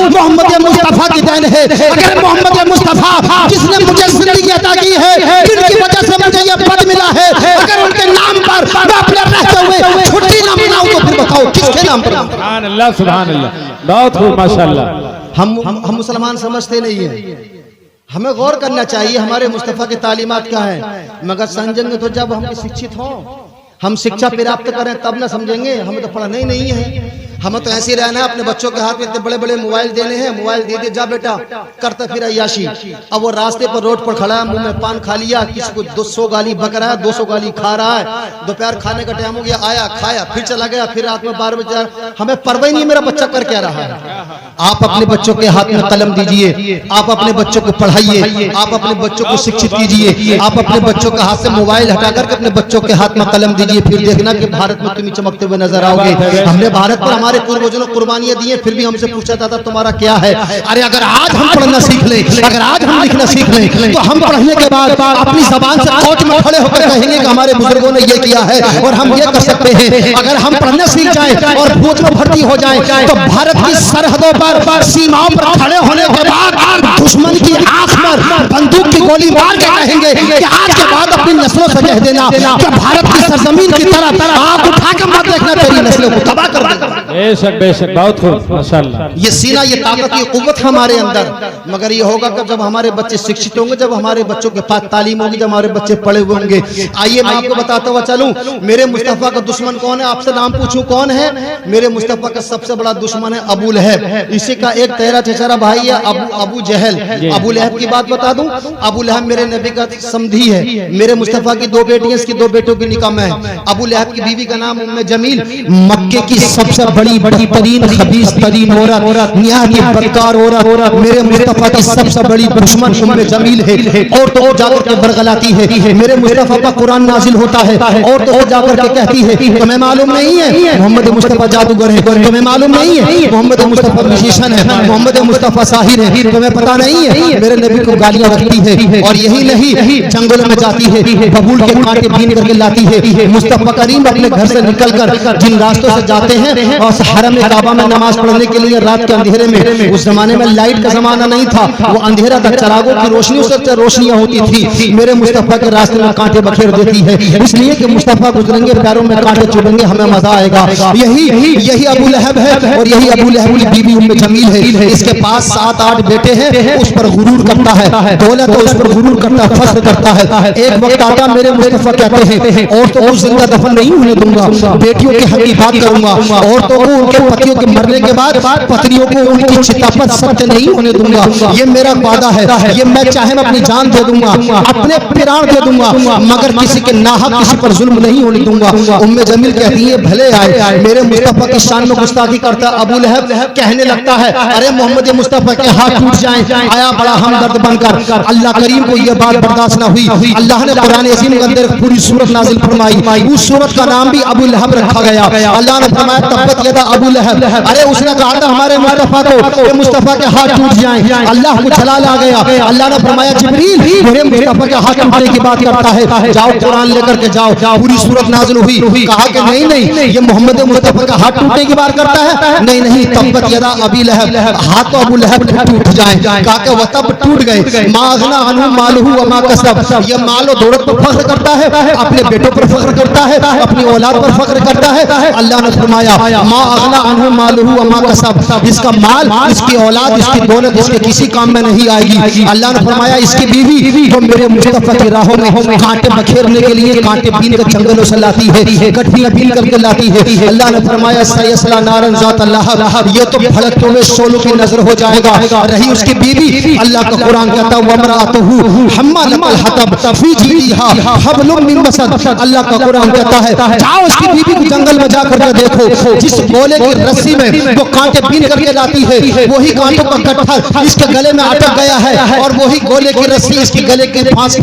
मोहम्मद मुस्तफा की देन है। अगर मोहम्मद मुस्तफा जिसने मुझे जिंदगी अता की है, जिनकी वजह से मुझे ये पद मिला है, अगर उनके नाम पर मैं अपने रहते हुए छुट्टी ना मनाऊं तो फिर बताओ किसके नाम पर? सुभान अल्लाह, सुभान अल्लाह, बहुत खूब, माशाअल्लाह। हम मुसलमान समझते नहीं है, हमें गौर करना चाहिए हमारे मुस्तफा की तालीमात क्या है। मगर समझेंगे तो जब हम शिक्षित हों, हम शिक्षा प्राप्त करें तब ना समझेंगे। हमें तो पढ़ना ही नहीं है, हमें तो ऐसे ही रहना है। अपने बच्चों के हाथ में इतने बड़े बड़े मोबाइल देने हैं, मोबाइल दे दे जा बेटा, करता फिर अय्याशी। अब वो रास्ते पर रोड पर खड़ा है, मुंह में पान खा लिया, किसी को 200 गाली बक रहा है, 200 गाली खा रहा है। दोपहर खाने का टाइम हो गया, आया खाया फिर चला गया, फिर रात में 12 बजे। हमें परवाह नहीं मेरा बच्चा कर क्या रहा है। आप अपने बच्चों के हाथ में कलम दीजिए, आप अपने बच्चों को पढ़ाइए, आप अपने बच्चों को शिक्षित कीजिए, आप अपने बच्चों के हाथ से मोबाइल हटा करके अपने बच्चों के हाथ में कलम दीजिए, फिर देखना कि भारत में तुम चमकते हुए नजर आओगे। हमने भारत पर हमारे पूर्वजों ने कुर्बानियां दी है, फिर भी हमसे पूछा जाता तुम्हारा क्या है। अरे अगर आज हम पढ़ना सीख लें, अगर आज हम लिखना सीख लें, तो हम पढ़ने के बाद अपनी जबान से कोर्ट में खड़े होकर कहेंगे कि हमारे बुजुर्गों ने ये किया है और हम ये कर सकते हैं। अगर हम पढ़ना सीख जाएं और फौज में भर्ती हो जाएं, तो भारत की सरहदों पर सीमाओं पर खड़े होने के बाद दुश्मन की आंख पर बंदूक की गोली मार के कहेंगे कि आज के बाद अपनी नस्लों से कह देना कि भारत की सरजमीन की तरफ आंख उठा कर मत देखना, तेरी नस्लों को तबाह कर देगा। बेशक बेशक, बहुत खूब, माशाअल्लाह। ये सीना, ये ताकत, ये कुव्वत हमारे अंदर। मगर ये होगा कब? जब हमारे बच्चे शिक्षित होंगे, जब हमारे बच्चों के पास तालीम होगी, जब हमारे बच्चे पढ़े हुए होंगे। आइए मैं आपको बताता हुआ चलूं, मेरे मुस्तफा का दुश्मन कौन है? आपसे नाम पूछूं कौन है? मेरे मुस्तफा का सबसे बड़ा दुश्मन है अबू लहब। इसी का एक तेरा चचेरा भाई है अबू जहल। अबू लहब की बात बता दूं, अबू लहब मेरे नबी का समधी है। मेरे मुस्तफा की 2 बेटियां, इसकी 2 बेटों की निकाह में है। अबू लहब की बीवी का नाम उम्मे जमील, मक्के की सबसे बड़ी तरीन खबीस तरीन औरत, निहायत बदकार औरत, मेरे मुस्तफा की सबसे बड़ी दुश्मन उम्मे जमील है। और तो और जाकर के बरगलाती है, मेरे मुस्तफा का कुरान नाजिल होता है और तो और जाकर के कहती है तुम्हें मालूम नहीं है मोहम्मद मुस्तफा जादूगर है, तुम्हें मालूम नहीं है मोहम्मद मुस्तफा म्यूजिशियन है, मोहम्मद मुस्तफा साहिर है, तुम्हें पता नहीं है। मेरे नबी को गालियां रखती है और यही नहीं, जंगलों में जाती है, बबूल के कांटे बीन करके लाती है। मुस्तफा करीम अपने घर से निकलकर जिन रास्तों से जाते हैं और हरम काबा में नमाज पढ़ने के लिए रात के अंधेरे में, उस जमाने में लाइट का जमाना नहीं था, वो अंधेरा था, चरागों की रोशनी से रोशनियां होती थी। मेरे मुस्तफा के रास्ते में कांटे बखेर देती है, इसलिए कि मुस्तफा गुजरेंगे पैरों में कांटे चुभेंगे, हमें मजा आएगा। यही अबू लहब है और यही अबू लहब की बीवी उम्मे जमील है। इसके पास 7-8 बेटे हैं, उस पर गुरूर करता है, दौलत उस पर गुरूर करता है, फख्र करता है। एक वक्त आता मेरे मुस्तफा कहते हैं और तो और जिंदा दफन नहीं होने दूंगा, बेटियों की हक की बात करूंगा, और तो उनके पतियों के मरने के बाद पत्नियों को उनकी चिता पर सत्य नहीं होने दूंगा। ये मेरा वादा है, ये मैं चाहे मैं अपनी जान दे दूंगा, अपने प्राण दे दूंगा, मगर किसी के नाहक किसी पर जुल्म नहीं होने दूंगा। उम्मे जमील कहती है भले आए, मेरे मुस्तफा की शान में गुस्ताखी करता अबू लहब कहने लगता है अरे मोहम्मद मुस्तफा के हाथ टूट जाएं। आया बड़ा हमदर्द बनकर, अल्लाह करीम को यह बात बर्दाश्त न हुई, अल्लाह ने कुरान अज़ीम के अंदर पूरी सूरत नाजिल फरमाई। उस सूरत का नाम भी अबू लहब रखा गया। अल्लाह ने फरमाया तब्बत यदा अबू लहब, अरे उसने कहा था हमारे मुस्तफा को, मुस्तफा के हाथ टूट जाएं। अल्लाह को जलाल आ गया। अल्लाह ने फरमाया जिब्रील मेरे मुस्तफा के हाथ टूटने की बात करता है, जाओ कुरान लेकर के जाओ। पूरी सूरत नाजिल हुई, कहा कि नहीं ये मोहम्मद मुस्तफा का हाथ टूटने की बात करता है, नहीं तब्बत यदा अबी लहब, हाथ तो अबू लहब के टूट जाए। कहा कि वह तब टूट गए। मागना अनु मालहू व मा कसब, ये माल और दौलत पर फख्र करता है, अपने बेटों पर फख्र करता है, अपनी औलाद पर फख्र करता है। अल्लाह ने फरमाया मा अगना अनु मालहू व मा कसब, इसका माल, इसकी औलाद, इसकी दौलत इसके किसी काम में नहीं आएगी। अल्लाह ने फरमाया इसकी बीवी जो मेरे मुस्तफा की राहों में कांटे बखेरने के लिए कांटे बीन कर जंगलों से लाती है, गठरियां बीन करके लाती है। अल्लाह ने फरमाया सयस्ला नारन ज़ात लहब, ये तो भड़कते हुए शोलों की नजर हो जाएगा। रही उसकी बीवी, अल्लाह का कुरान कहता है वमरातुहु हम्मालतल हतब फी जीदिहा हब्लुम मिन मसद, अल्लाह का कुरान कहता है जाओ उसकी बीवी को जंगल में जाकर के देखो, जिस गोले की रस्सी में वो कांटे बीन करके लाती है, वही कांटों का गट्ठर इसके गले में अटक गया है और वही गोले की रस्सी इसके गले के फांस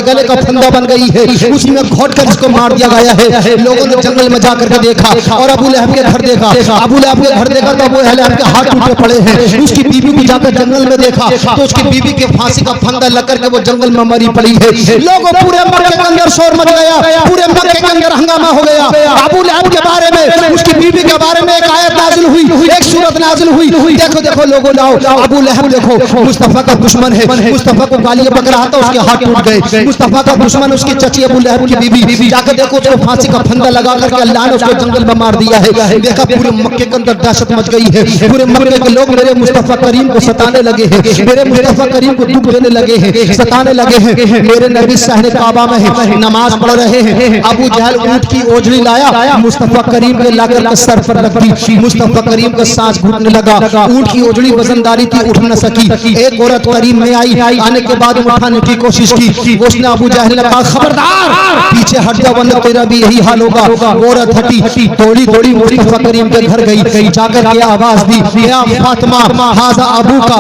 गले का फंदा बन गई है, उसमें घोट कर इसको मार दिया गया है। लोगों ने जंगल में जाकर के देखा और अबू लहब के घर देखा, अबू लहब के घर देखा तो अबू लहब के हाथ टूटे पड़े हैं। उसकी बीवी को जाकर जंगल जंगल में देखा तो उसकी बीवी के फांसी का फंदा लग करके वो जंगल में मरी पड़ी है। लोगों पूरे मक्के के अंदर शोर मच गया, पूरे मक्के के अंदर हंगामा हो गया। अबू लहब के बारे में, उसकी बीवी के बारे में एक आयत नाजिल हुई, एक सूरत नाजिल हुई। देखो देखो लोगों लाओ, अबू लहब देखो मुस्तफा का दुश्मन है, मुस्तफा को गालियां पकड़ रहा था, उसके हाथ टूट गए। मुस्तफा का दुश्मन उसकी चची अबू लहब की बीवी, जाकर देखो उसको फांसी का फंदा लगा करके अल्लाह ने उसको जंगल में मार दिया है। देखा पूरे मक्के के अंदर दहशत मच गई है। पूरे मक्के के लोग मेरे मुस्तफा करीम को सताने लगे हैं, मेरे मुस्तफा करीम को दुख देने लगे हैं, सताने लगे हैं। मेरे नबी सहने काबा में है, नमाज पढ़ रहे हैं। अबू जहल ऊंट की ओझड़ी लाया, मुस्तफा करीम के लाकर के सर पर रख दी। मुस्तफा करीम का सांस घुटने लगा, ऊंट की ओझड़ी वजनदारी थी, उठ न सकी। एक औरत करीम में आई, आने के बाद उठाने की कोशिश की। उसने अबू जहल ने कहा खबरदार पीछे हट जा वरना तेरा भी यही हाल होगा। औरत हटी, दौड़ी दौड़ी मुस्तफा करीम के घर गई, जाकर के आवाज दी या फातिमा हाजा अबू का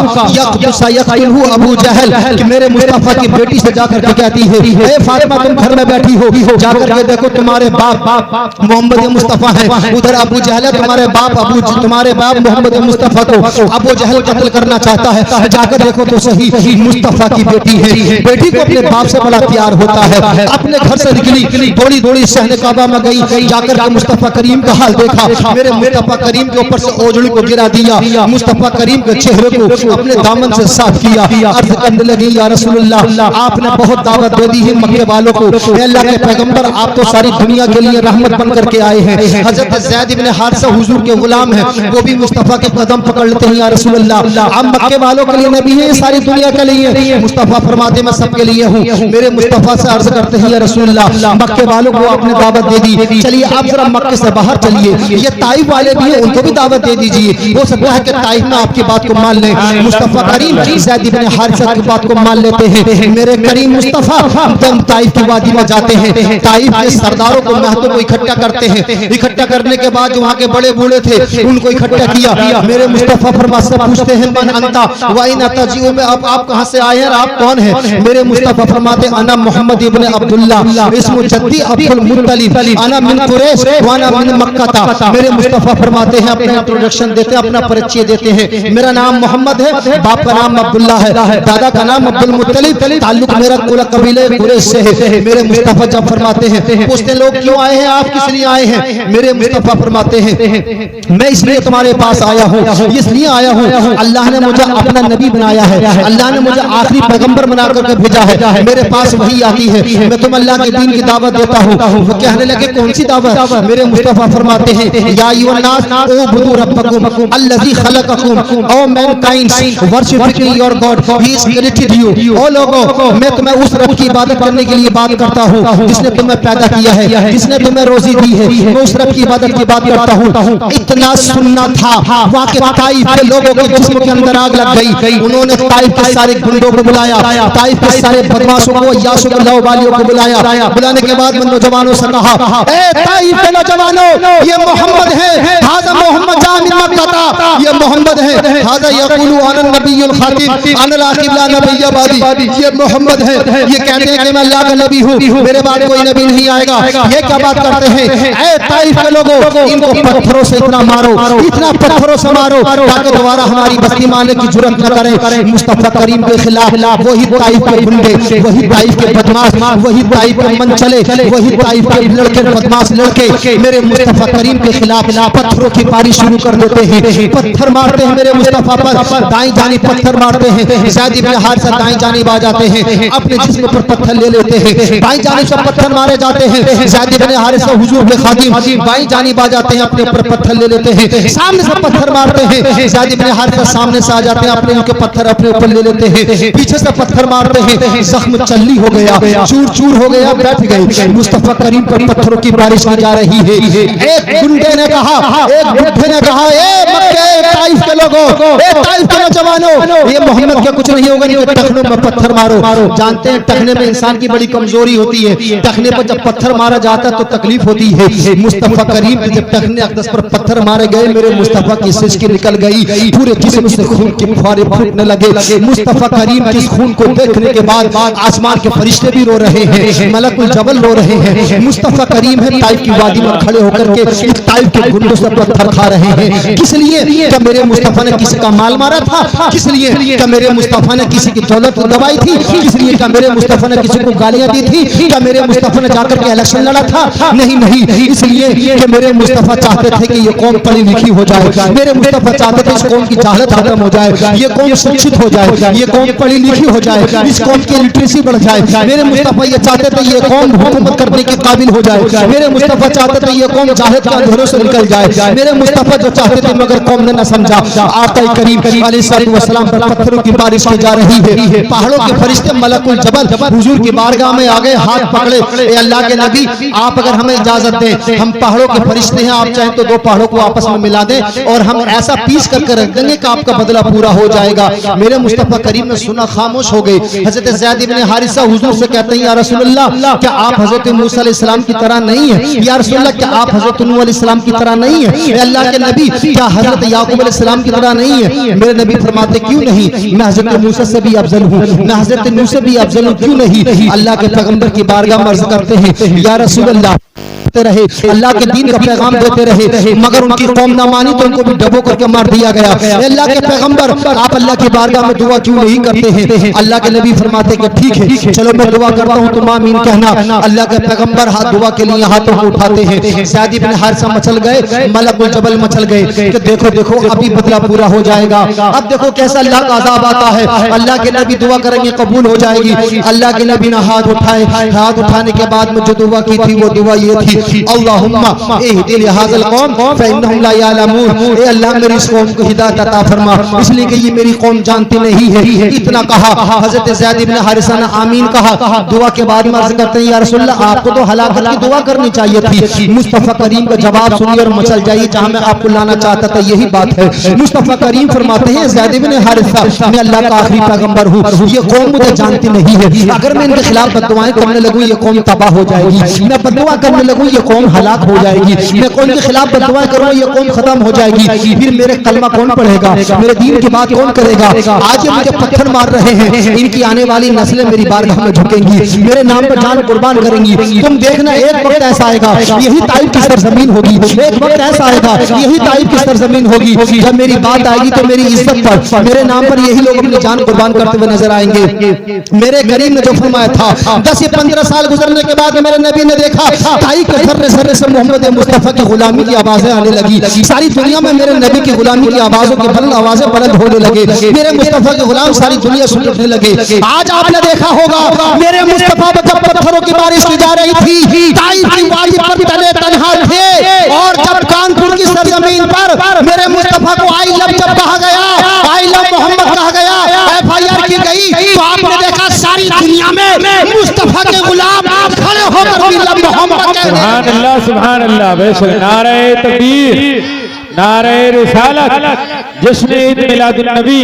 यक़तुलहु अबू जहल, कि मेरे मुस्तफा की बेटी से जाकर के कहती है ए फातिमा तुम घर में बैठी हो, जाकर के देखो तुम्हारे बाप मोहम्मद मुस्तफा है, उधर अबू जहल तुम्हारे बाप मोहम्मद मुस्तफा को अबू जहल कत्ल करना चाहता है। जाकर देखो तो सही मुस्तफा की बेटी है। बेटी को अपने बाप से बड़ा प्यार होता है। अपने घर से निकली, दौड़ी दौड़ी सहने काबा में गई, जाकर के मुस्तफा करीम का हाल देखा। मेरे मुस्तफा करीम के ऊपर से ओझड़ी को गिरा दिया, मुस्तफा करीम के चेहरे को अपने दामन से साफ किया। अर्ज करने लगी या रसूलुल्लाह आपने बहुत दावत दे दी है मक्के वालों को, अल्लाह के पैगंबर आप तो सारी दुनिया के लिए रहमत बन करके आए हैं। हजरत ज़ैद इब्न हारिसा हुजूर के गुलाम हैं, वो भी मुस्तफा के कदम पकड़ लेते हैं या रसूलुल्लाह आप मक्के वालों के लिए नबी हैं, सारी दुनिया के लिए। मुस्तफा फरमाते मैं सबके लिए हूँ। मेरे मुस्तफा से अर्ज करते हैं या रसूलुल्लाह मक्के वालों को आपने दावत दे दी, चलिए आप जरा मक्के से बाहर चलिए, ये ताइफ वाले भी हैं उनको भी दावत दे दीजिए, हो सकता है कि ताइफ में आपकी बात को मान लें। मुस्तफा करीम ज़ैद इब्न हारिसा की बात को मान लेते हैं। मेरे करीम मुस्तफा जब ताइफ की वादी में जाते हैं, ताइफ के सरदारों को महतों को इकट्ठा करते हैं। इकट्ठा करने के बाद वहाँ के बड़े बूढ़े थे उनको इकट्ठा किया। मेरे मुस्तफा फरमा से पूछते हैं मन अंता वाइन अताजिउ में आप कहाँ से आए हैं, आप कौन हैं? मेरे मुस्तफा फरमाते अना मोहम्मद इब्न अब्दुल्लाह इस्मु जद्दी अब्दुल मुत्तलिब अना मिन कुरैश व अना मिन मक्का। मेरे मुस्तफा फरमाते हैं अपना इंट्रोडक्शन देते हैं, अपना परिचय देते हैं। मेरा नाम मोहम्मद है, बाप का नाम अब्दुल्ला है, दादा का नाम अब्दुल मुत्तलिब, ताल्लुक मेरा कुल कबीले कुरैश से है। मेरे मुस्तफा जब फरमाते हैं पूछते लोग क्यों आए हैं, आप किस लिए आए हैं? मेरे मुस्तफा फरमाते हैं मैं इसलिए तुम्हारे पास आया हूँ, इसलिए आया हूँ अल्लाह ने मुझे अपना नबी बनाया है, अल्लाह ने मुझे आखिरी पैगंबर बना करके भेजा है। मेरे पास वही आती है, मैं तुम अल्लाह के दीन की दावत देता हूँ। वो कहने लगे कौन सी दावत? मेरे मुस्तफा फरमाते हैं या अय्युहन्नास उबुदू रब्बकुम अल्लज़ी खलक़कुम ओ mankind worship your God he is created you. ओ लोगों मैं तुम्हें उस रब की इबादत करने के लिए बात करता हूँ जिसने तुम्हें पैदा किया है, जिसने तुम्हें रोजी दी है। मैं उस रब की इबादत की बात करता हूँ। इतना सुनना था वहाँ के ताइफ के लोगों के जिस्म के अंदर आग लग गई। उन्होंने ताइफ के सारे गुंडों को बुलाया, ताइफ के सारे बदमाशों को यासों को लौबालियों को बुलाया। बुलाने के बाद नौजवानों से कहा ए ताइफ के नौजवानों ये मोहम्मद है, हाज़ा मोहम्मद जामिन मक्का, ये मोहम्मद है, हाज़ा यक़ूलु अना नबियुल खातिम अना लाकिब ला नबिय्य बादी, ये मोहम्मद है, ये कहते हैं कि मैं अल्लाह का नबी हूँ, मेरे बाद कोई नबी नहीं आएगा। ये क्या बात करते हैं? ए ताइफ के लोगों इनको पत्थरों से इतना मारो, इतना पत्थरों से मारो ताकि दोबारा हमारी बस्ती मारने की जुर्रत न करें। मुस्तफा करीम के खिलाफ वही ताइफ के गुंडे, वही ताइफ के बदमाश, वही ताइफ के मन चले, वही ताइफ के लड़के बदमाश लड़के मेरे मुस्तफा करीम के खिलाफ पत्थरों की बारिश शुरू कर देते हैं। पत्थर मारते हैं मेरे मुस्तफा पर, दाईं जानी पत्थर मारते हैं। ज़ैद इब्न हारिसा दाईं जानिब आ जाते हैं, अपने जिस्म पर पत्थर ले लेते हैं। बाईं जानिब से पत्थर मारे जाते हैं। ज़ैद इब्न हारिसा हुजूर के खादिम बाईं जानिब आ जाते हैं, अपने ऊपर पत्थर ले लेते हैं। सामने से पत्थर मारते हैं, ज़ैद इब्न हारिसा सामने से आ जाते हैं, अपने उनके पत्थर अपने ऊपर ले लेते हैं। पीछे से पत्थर मारते हैं, जख्म चल्ली हो गया, चूर चूर हो गया, बैठ गए। मुस्तफा करीम पर पत्थरों की बारिश की जा रही है। एक गुंडे ने कहा, एक बुढ़े ने कहा ए मक्के ताइफ के लोगों, ए ताइफ के नौजवानों, ये मोहम्मद का कुछ नहीं होगा, इनके टखनों में पत्थर मारो। जानते हैं टखने में इंसान की बड़ी कमजोरी होती है, टखने पर जब पत्थर मारा जाता है तो तकलीफ होती है। मुस्तफा करीम के जब टखने अक़दस पर पत्थर मारे गए, मेरे मुस्तफा की सिसकी निकल गई, पूरे जिस्म से खून के फुहारे फूटने लगे। मुस्तफा करीम के इस खून को देखने के बाद आसमान के फरिश्ते भी रो रहे हैं, मलकुल जबल रो रहे हैं। मुस्तफा करीम है ताइफ की वादी में खड़े होकर के ताइफ के गुंडों से पत्थर खा रहे हैं। किस लिए? क्या मेरे मुस्तफा ने किसी का माल मारा था? था, किस लिए? क्या मेरे मुस्तफा ने किसी की दौलत दबाई थी? किस लिए? क्या मेरे मुस्तफा ने किसी को गालियां दी थी? क्या मेरे मुस्तफा ने जाकर के इलेक्शन लड़ा था? नहीं नहीं, इसलिए कि मेरे मुस्तफा चाहते थे कि ये कौम पढ़ी लिखी हो जाए। मेरे मुस्तफा चाहते थे इस कौम की जहालत खत्म हो जाए, ये कौम शिक्षित हो जाए, ये कौम पढ़ी लिखी हो जाए, इस कौम की लिटरेसी बढ़ जाए। मेरे मुस्तफा ये चाहते थे ये कौम हुकूमत करने के काबिल हो जाए। मेरे मुस्तफा चाहते थे ये कौम जाहिद के अंधेरों से निकल जाए। मेरे मुस्तफा जो चाहते थे मगर कौम ने न समझा। आका करीम अलैहिस्सलाम पर पत्थरों की बारिश की जा रही है। पहाड़ों के फरिश्ते मलकुल जबल हुजूर की बारगाह में आ गए, हाथ पकड़े, ए अल्लाह के नबी आप अगर हमें इजाजत दें, हम पहाड़ों के फरिश्ते हैं, आप चाहें तो दो पहाड़ों को आपस में मिला दें और हम ऐसा पीस करके रख देंगे कि आपका बदला पूरा हो जाएगा। मेरे मुस्तफा करीम ने सुना, खामोश हो गए। हजरत ज़ैद इब्न हारिसा हुजूर से कहते हैं या रसूलल्लाह क्या आप हजरत मूसा अलैहिस्सलाम की तरह नहीं है? या रसूलल्लाह क्या आप हजरत नूह अलैहिस्सलाम की तरह नहीं है? अल्लाह के नबी क्या हजरत याकूब अलैहिस्सलाम की तरह नहीं है? मेरे नबी फरमाते क्यों नहीं, मैं हजरत मूसा से भी अफजल हूँ, मैं हजरत नूह से भी अफजल हूँ, क्यों नहीं? अल्लाह के पैगंबर की बारगाह में अर्ज़ करते हैं या रसूल अल्लाह रहे, अल्लाह के दीन का पैगाम देते रहे, मगर उनकी कौम ना मानी तो उनको भी डबो करके मार दिया गया। अल्लाह के पैगंबर आप अल्लाह की बारगाह में दुआ क्यों नहीं करते हैं? अल्लाह के नबी फरमाते कि ठीक है चलो मैं दुआ करता हूँ, तुम आमीन कहना। अल्लाह के पैगंबर हाथ दुआ के लिए हाथों को उठाते हैं। ज़ैद इब्न हारिसा मचल गए, मलकुल जबल मचल गए कि देखो देखो अभी बदला पूरा हो जाएगा। अब देखो कैसा अल्लाह का अज़ाब आता है। अल्लाह के नबी दुआ करेंगे कबूल हो जाएगी। अल्लाह के नबी ने हाथ उठाए, हाथ उठाने के बाद में जो दुआ की थी वो दुआ ये थी, अल्लाहुम्मा इहदिल हाज़िल कौम फ़इन्नहुम ला यअलमून। ए अल्लाह मेरी इस कौम को हिदायत अता फरमा, इसलिए कि ये मेरी कौम जानती नहीं है। इतना कहा, हज़रत ज़ैद इब्न हारिसा ने आमीन कहा। दुआ के बाद में अर्ज़ करते हैं या रसूलल्लाह आपको तो हलाकत की दुआ करनी चाहिए थी। मुस्तफ़ा करीम का जवाब सुनिए और मचल जाइए, जहां मैं आपको लाना चाहता था यही बात है। मुस्तफ़ा करीम फरमाते हैं ज़ैद इब्न हारिसा मैं अल्लाह का आखिरी पैगंबर हूँ, ये कौम मुझे जानती नहीं है। अगर मैं इनके खिलाफ बददुआएं करने लगूँ ये कौम तबाह हो जाएगी, मैं बददुआ करने लगूँ ये कौम हलाक हो जाएगी, मैं कौन के खिलाफ बददुआएं करूं ये कौम खत्म हो जाएगी, फिर मेरे कलमा कौन पढ़ेगा, मेरे दीन की बात कौन करेगा? आज ये मुझे पत्थर मार रहे हैं, इनकी आने वाली नस्लें मेरी बारगाह में झुकेंगी, मेरे नाम पर जान कुर्बान करेंगी। तुम देखना एक वक्त ऐसा आएगा यही ताइफ की सरजमीन होगी, एक वक्त ऐसा आएगा यही ताइफ की सरजमीन होगी, जब मेरी बात आएगी तो मेरी इज्जत पर मेरे नाम पर यही लोग अपनी जान कुर्बान करते हुए नजर आएंगे। मेरे करीम ने जो फरमाया था 10 या 15 साल गुजरने के बाद मेरे नबी ने देखा ताइफ के जर्रे से मोहम्मद मुस्तफा की गुलामी की आवाजें आने लगी। सारी दुनिया में मेरे नबी की गुलामी की आवाजों की बुलंद आवाजें बुलंद होने लगे। मेरे मुस्तफा के गुलाम सारी दुनिया सुनने लगे। आज आपने देखा होगा मेरे मुस्तफा पर जब पत्थरों की बारिश की जा रही थी, ताइफ की वादी पर तले तन्हा थे, और जब कानपुर की सरजमीन पर मेरे मुस्तफा को आई लव जब कहा गया, आई लव मोहम्मद कहा गया, FIR की गई, तो आपने देखा सारी दुनिया में मुस्तफा के गुलाम खड़े होकर भी लव मोहम्मद कह रहे हैं। सुभान अल्लाह, सुभान अल्लाह, बेशक नारे तकबीर, नारे रिसालत, जश्न ईद मिलादुन नबी,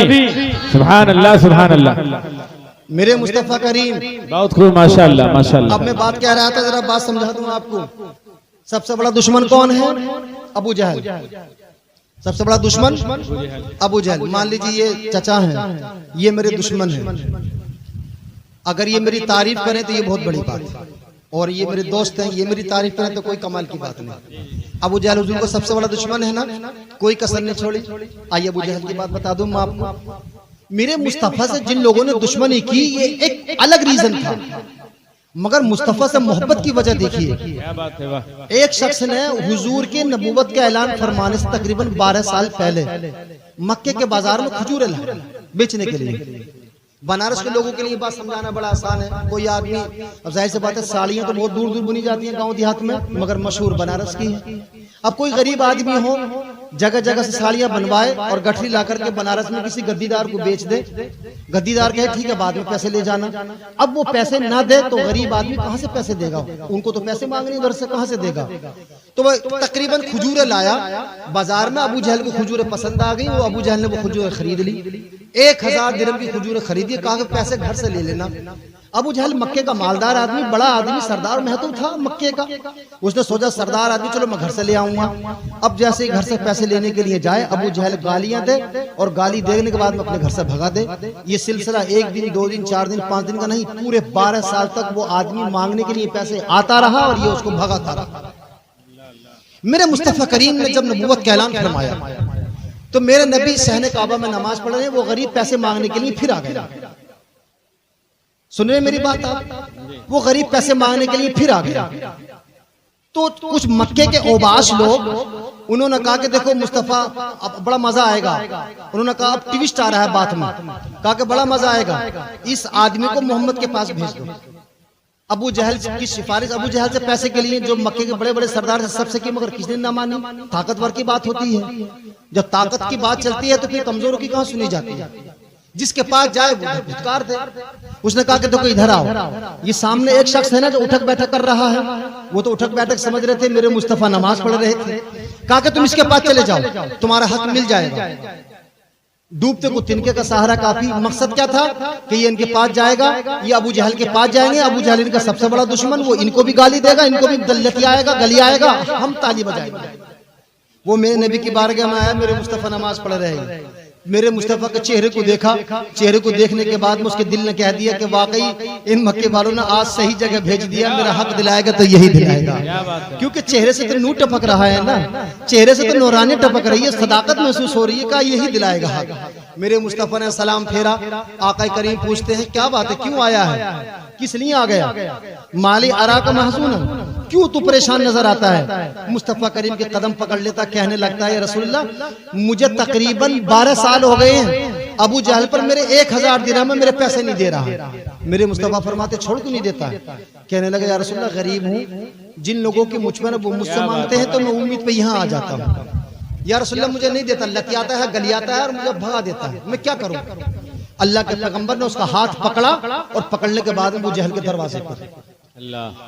सुभान अल्लाह, सुभान अल्लाह। मेरे मुस्तफा करीम बहुत खूब, माशाअल्लाह, माशाअल्लाह। अब मैं बात कह रहा था, जरा बात समझा दूं आपको। सबसे बड़ा दुश्मन कौन है? अबू जहल। सबसे बड़ा दुश्मन अबू जहल। मान लीजिए ये चचा हैं, ये मेरे दुश्मन हैं। अगर ये मेरी तारीफ करें तो ये बहुत बड़ी बात है, और ये मेरे दोस्त हैं, ये मेरी तारीफ करें तो कोई कमाल की बात नहीं। अबू जहल हुजूर को सबसे बड़ा दुश्मन है ना, कोई कसर नहीं छोड़ी। आइए अबू जहल की बात बता दूं मैं आपको। मेरे मुस्तफा से जिन लोगों ने दुश्मनी की ये एक अलग रीजन था, मगर मुस्तफा से मोहब्बत की वजह देखिए। क्या बात है, वाह। एक शख्स ने हुजूर के नबूवत का ऐलान फरमाने से तकरीबन 12 साल पहले मक्के के बाजार में खजूरें लाए बेचने के लिए। बनारस के लोगों के लिए बात समझाना बड़ा आसान है। कोई आदमी, अब जाहिर सी बात है साड़ियाँ तो बहुत दूर दूर बुनी जाती हैं गांव देहात में, मगर मशहूर बनारस की है। अब कोई गरीब आदमी हो जगह जगह से साड़ियाँ बनवाए और गठरी ला करके बनारस में किसी गद्दीदार को बेच दे, गद्दीदार कहे ठीक है बाद में पैसे ले जाना। अब वो पैसे ना दे तो गरीब आदमी कहाँ से पैसे देगा? उनको तो पैसे मांगने उधर से कहाँ से देगा? तो वह तकरीबन खजूरें लाया बाजार में। अबू जहल को खजूरें पसंद आ गई, वो अबू जहल ने वो खजूरें खरीद ली। 1000 दिरहम की खजूरें खरीदी, कहा कि पैसे घर से ले लेना। अबू जहल मक्के का मालदार आदमी, बड़ा आदमी, सरदार महतूब था मक्के का। उसने सोचा सरदार आदमी चलो मैं घर से ले आऊंगा। अब जैसे ही घर से पैसे लेने के लिए जाए, अबू जहल गालियां दे, और गाली देने के बाद में अपने घर से भगा दे। ये सिलसिला 1 दिन 2 दिन 4 दिन 5 दिन का नहीं, पूरे 12 साल तक वो आदमी मांगने के लिए पैसे आता रहा और ये उसको भगाता रहा। मेरे मुस्तफा करीम ने जब नबूवत का ऐलान फरमाया तो मेरे नबी सहने काबा में नमाज पढ़ रहे हैं, वो गरीब पैसे मांगने के लिए फिर आ गए। सुन रहे मेरी बात आप? वो गरीब पैसे मांगने के लिए फिर आ गया। तो कुछ मक्के के ओबाश लोग उन्होंने कहा कि देखो मुस्तफा अब बड़ा मजा आएगा। उन्होंने कहा अब ट्विस्ट आ रहा है बात में, कहा कि बड़ा मजा आएगा, इस आदमी को मोहम्मद के पास भेज दो। अबू जहल की सिफारिश, अबू जहल से पैसे के लिए जो मक्के के बड़े बड़े सरदार से सबसे की, मगर किसने ना मानी। ताकतवर की बात होती है, जब ताकत की बात चलती है तो फिर कमजोरों की कहां सुनी जाती है। जिसके पास जाए वो धुतकार दे। उसने कहा कि देखो इधर आओ, ये सामने एक शख्स है ना जो उठक बैठक कर रहा है, वो तो उठक बैठक समझ रहे थे, मेरे मुस्तफा नमाज पढ़ रहे थे। कहा कि तुम इसके पास चले जाओ, तुम्हारा हक मिल जाएगा। डूबते को तिनके का सहारा काफी। मकसद क्या था कि ये इनके पास जाएगा, ये अबू जहल के पास जाएंगे, अबू जहल इनका सबसे बड़ा दुश्मन, वो इनको भी गाली देगा, इनको भी लतियाएगा, गलियाएगा, हम ताली बजाएंगे। वो मेरे नबी की बारगाह में आया, मेरे मुस्तफा नमाज पढ़ रहे हैं। मेरे मुस्तफा के चेहरे को देखा, चेहरे को देखने के बाद में उसके दिल ने कह दिया कि वाकई इन मक्के वालों ने आज सही जगह भेज दिया, मेरा हक दिलाएगा तो यही दिलाएगा। क्योंकि चेहरे से तो नूर टपक रहा है ना, चेहरे से तो नूरानी टपक रही है, सदाकत महसूस हो रही है, का यही दिलाएगा हक। मेरे मुस्तफा ने सलाम फेरा। आका करीम पूछते हैं क्या बात है, क्यों आया है, किस लिए आ गया? माली अरा का महसून, क्यों तू परेशान नजर आता है? मुस्तफा करीम के कदम पकड़ लेता, कहने लगता है रसूलुल्लाह मुझे तकरीबन 12 साल हो गए हैं, अबू जहल पर मेरे 1000 दिरहम में मेरे पैसे नहीं दे रहा। मेरे मुस्तफा फरमाते छोड़ क्यों नहीं देता? कहने लगे या रसूलुल्लाह गरीब हूँ, जिन लोगों की मुझ में वो मुझसे मांगते हैं तो मैं उम्मीद पे यहाँ आ जाता हूँ। या रसूलुल्लाह मुझे नहीं देता, लतियाता है, गलियाता है और मुझे भगा देता है, मैं क्या करूँ? अल्लाह के पैगंबर ने उसका हाथ पकड़ा और पकड़ने के बाद अबू जहल के दरवाजे पर।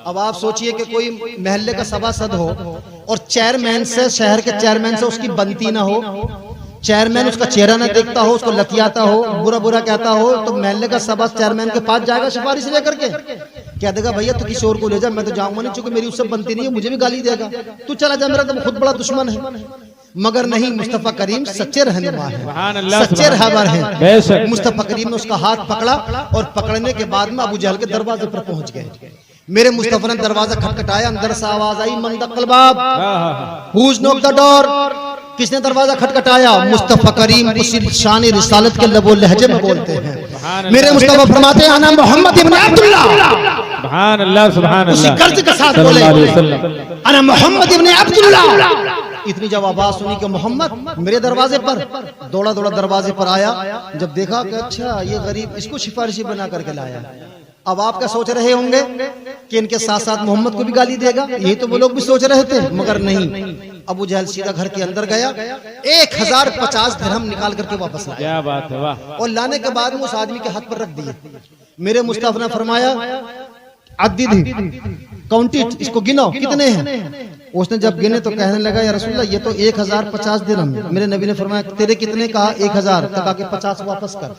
अब आप सोचिए कि कोई महल्ले का सभासद हो और चेयरमैन से, शहर के चेयरमैन से उसकी बनती ना हो, चेयरमैन उसका चेहरा ना देखता हो, उसको लतियाता हो, बुरा बुरा कहता हो, तो महल्ले का सभा चेयरमैन के पास जाएगा सिफारिश लेकर के, कह देगा भैया तू किसी और को ले जा, मैं तो जाऊंगा नहीं, चूंकि मेरी उससे बनती नहीं है, मुझे भी गाली देगा, तू चला जा, मेरा तो खुद बड़ा दुश्मन है। मगर नहीं, मुस्तफा करीम सच्चे रहनुमा है, सच्चे रहबर हैं। मुस्तफा करीम ने उसका हाथ पकड़ा और पकड़ने के बाद में अबू जहल के दरवाजे पर पहुंच गए। मेरे मुस्तफा ने दरवाजा खटखटाया, अंदर से आवाज आई मन दखल बाब, हुज नॉक द डोर। किसने दरवाजा खटखटाया? मुस्तफा करीम उसी शान रिसालत के लबो लहजे में बोलते हैं। मेरे मुस्तफा फरमाते हैं अना मोहम्मद इब्न अब्दुल्लाह, सुभान अल्लाह, सुभान उसी अल्लाह, कर्ज के साथ बोले अना मोहम्मद इब्न अब्दुल्लाह। इतनी जब आवाज सुनी कि मोहम्मद मेरे दरवाजे पर, दौड़ा दौड़ा दरवाजे पर आया। जब देखा कि अच्छा ये गरीब, इसको सिफारिशी बना करके लाया। अब आप क्या सोच रहे होंगे कि इनके साथ साथ मोहम्मद को भी गाली देगा, यही तो वो लोग भी सोच रहे थे, मगर नहीं। अबू जहल सीधा घर के अंदर गया, 1050 दिरहम निकाल करके वापस लाया। क्या बात है, वाह। और लाने के बाद उस आदमी के हाथ पर रख दिए। मेरे मुस्तफा ने फरमाया अद्दी काउंटी, इसको गिनो कितने हैं। उसने जब गिने तो कहने लगा या रसूलल्लाह ये तो 1050 दिरहम। मेरे नबी ने फरमाया तेरे कितने? कहा 1000। तक आके 50 वापस कर।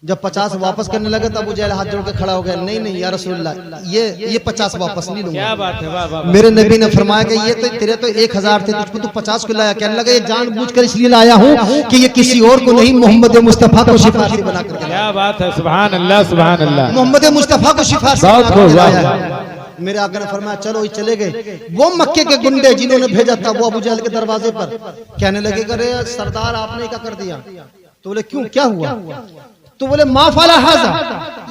जब 50 वापस करने लगे तब अबू जहल हाथ जोड़ के खड़ा हो गया, नहीं नहीं या रसूलल्लाह ये 50 वापस नहीं लूंगा। क्या बात है, वाह वाह। मेरे नबी ने फरमाया कि ये तो तेरे तो 1000 थे, तुझको तो 50 को लाया। कहने लगा ये जानबूझकर इसलिए लाया हूँ कि ये किसी और को नहीं, मोहम्मद मुस्तफा को सिफारिशी बना करके। क्या बात है, सुभान अल्लाह, सुभान अल्लाह। मोहम्मद मुस्तफा को सिफारिशी लाया। मेरे आका ने फरमाया चलो ये चले गए। वो मक्के के गुंडे जिन्होंने भेजा था वो अबू जहल के दरवाजे पर कहने लगे अरे सरदार आपने क्या कर दिया? तो बोले क्यों, क्या हुआ? तो बोले माफाला हाजा,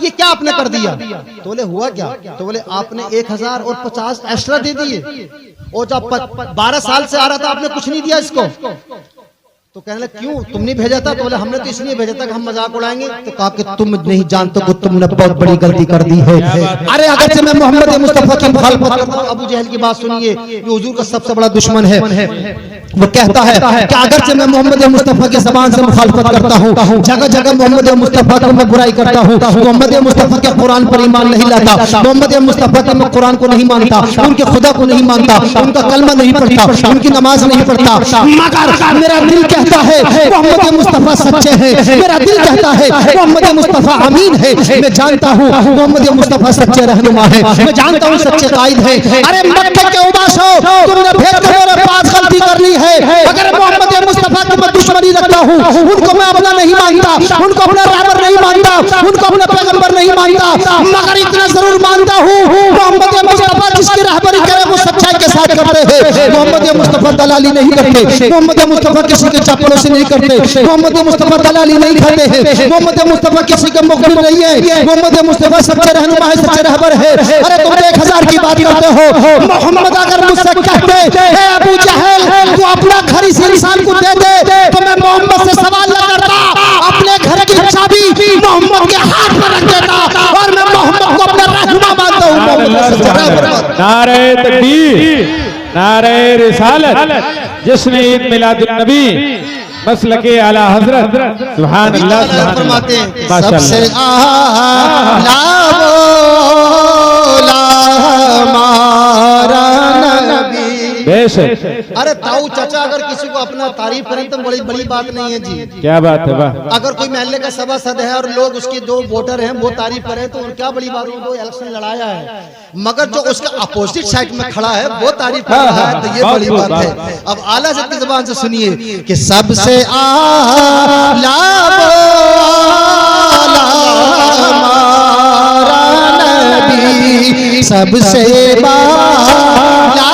ये क्या आपने कर दिया? तो बोले हुआ क्या? तो बोले आपने 1000 और 50 एक्स्ट्रा दे दिए, और जब 12 साल से आ रहा था आपने कुछ नहीं दिया इसको। तो कहने लगे क्यों, तुमने भेजा था? तो बोले हमने तो इसलिए भेजा था कि हम मजाक उड़ाएंगे। तो कहा कि तुम नहीं जानते कि तुमने बहुत बड़ी गलती कर दी है। अरे अगर से मैं मोहम्मद मुस्तफा की मुखालफत करता हूं, अबू जहल की बात सुनिए, ये हुजूर का सबसे बड़ा दुश्मन है। वो कहता है कि अगर से मैं मोहम्मद मुस्तफा की ज़बान से मुखालफत करता हूँ, जगह जगह मोहम्मद मुस्तफा की मैं बुराई करता हूँ, मोहम्मद मुस्तफा के कुरान पर ईमान नहीं लाता, मोहम्मद मुस्तफा के मैं कुरान को नहीं मानता, उनके खुदा को नहीं मानता, उनका कलमा नहीं पढ़ता, उनकी नमाज नहीं पढ़ता, मगर मेरा दिल कहता है मोहम्मद मुस्तफा सच्चे हैं, मेरा दिल कहता है मोहम्मद मुस्तफा अमीन है। मैं जानता हूँ मोहम्मद मुस्तफा सच्चे रहनुमा है, मैं जानता हूँ सच्चे कायद है। अरे मक्के के उबासो, तुमने भेज कर मेरे पास गलती कर ली है। अगर मोहम्मद मुस्तफा की मैं दुश्मनी रखता हूँ, उनको मैं अपना नहीं मानता, उनको अपना रहबर नहीं मानता, उनको अपना पैगंबर नहीं मानता, मगर इतना जरूर मानता हूँ मोहम्मद मुस्तफा जिसकी रहबरी करे वो सच्चाई के साथ करते हैं। मोहम्मद मुस्तफा दलाली नहीं करते, मोहम्मद मुस्तफा किसी के चापड़ों नहीं करते, मोहम्मद मुस्तफा दलाली नहीं करते हैं, मोहम्मद मुस्तफा किसी का मुखबिर नहीं है, मोहम्मद मुस्तफा सच्चे रहनुमा है, सच्चे रहबर है। अरे तुम 1000 की बात करते हो, मोहम्मद अगर मुझसे कहते हैं अबू जहल तू अपना घर इस इंसान को दे दे, तो मैं मोहम्मद से सवाल न करता, अपने घर की चाबी मोहम्मद के हाथ में रख देता और मैं मोहम्मद को अपना रहनुमा मानता हूँ। नारे तकबीर, नारे रिसालत, जिसने ईद मिलादुन नबी मसलके आला हजरत सुभान अल्लाह सुभान अल्लाह सबसे आला हमारा नबी। बेशक। अरे ताऊ चाचा अगर किसी को अपना तारीफ करें तो बड़ी बड़ी बात नहीं है जी। क्या बात है, वाह। अगर कोई महल्ले का सभासद है और लोग उसके 2 वोटर हैं वो तारीफ करें तो क्या बड़ी बात है, वो इलेक्शन लड़ाया है। मगर जो उसका अपोजिट साइड में खड़ा है वो तारीफ कर रहा है तो ये बड़ी बात है। अब आला की जुबान से सुनिए कि सबसे आला हमारा नबी, सबसे आला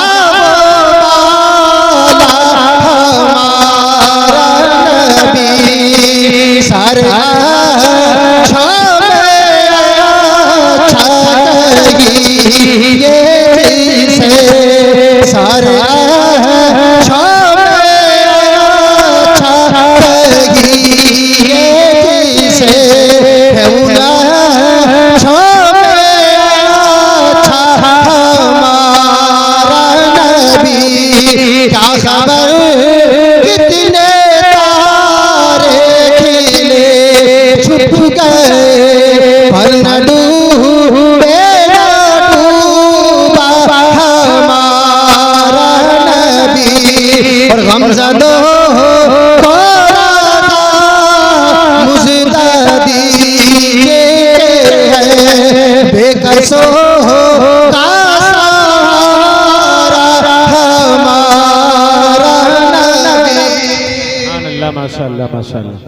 माशाअल्लाह माशाअल्लाह।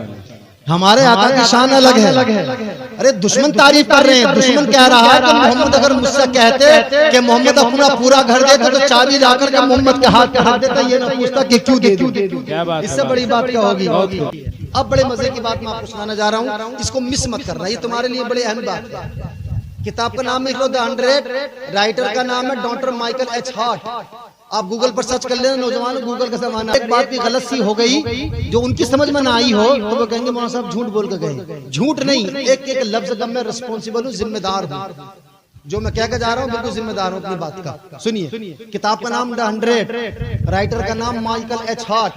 हमारे आका की शान अलग है। अरे दुश्मन तारीफ कर रहे हैं, दुश्मन कह रहा है कि मोहम्मद अगर मुझसे कहते कि मोहम्मद अपना पूरा घर देते तो चाबी लाकर के मोहम्मद के हाथ में रख देता, ये ना पूछता कि क्यों दे दूं। इससे बड़ी बात क्या होगी। अब बड़े मजे की बात मैं आपको सुनाने जा रहा हूँ, इसको मिस मत करना, ये तुम्हारे लिए बड़ी अहम बात है। किताब का नाम लिख लो द 100, राइटर का नाम है डॉक्टर माइकल एच हार्ट। आप गूगल पर सर्च कर लेना, नौजवान गूगल का जमाना। एक बात भी गलत सी हो गई जो उनकी समझ में ना आई हो तो वो कहेंगे मौलाना साहब झूठ बोल के गए। झूठ नहीं, एक एक लफ्ज का मैं रिस्पॉन्सिबल हूँ, जिम्मेदार हूँ। जो मैं कहकर जा रहा हूँ बिल्कुल जिम्मेदार हूँ अपनी बात का। सुनिए, किताब का नाम द 100, राइटर का नाम माइकल एच हार्ट।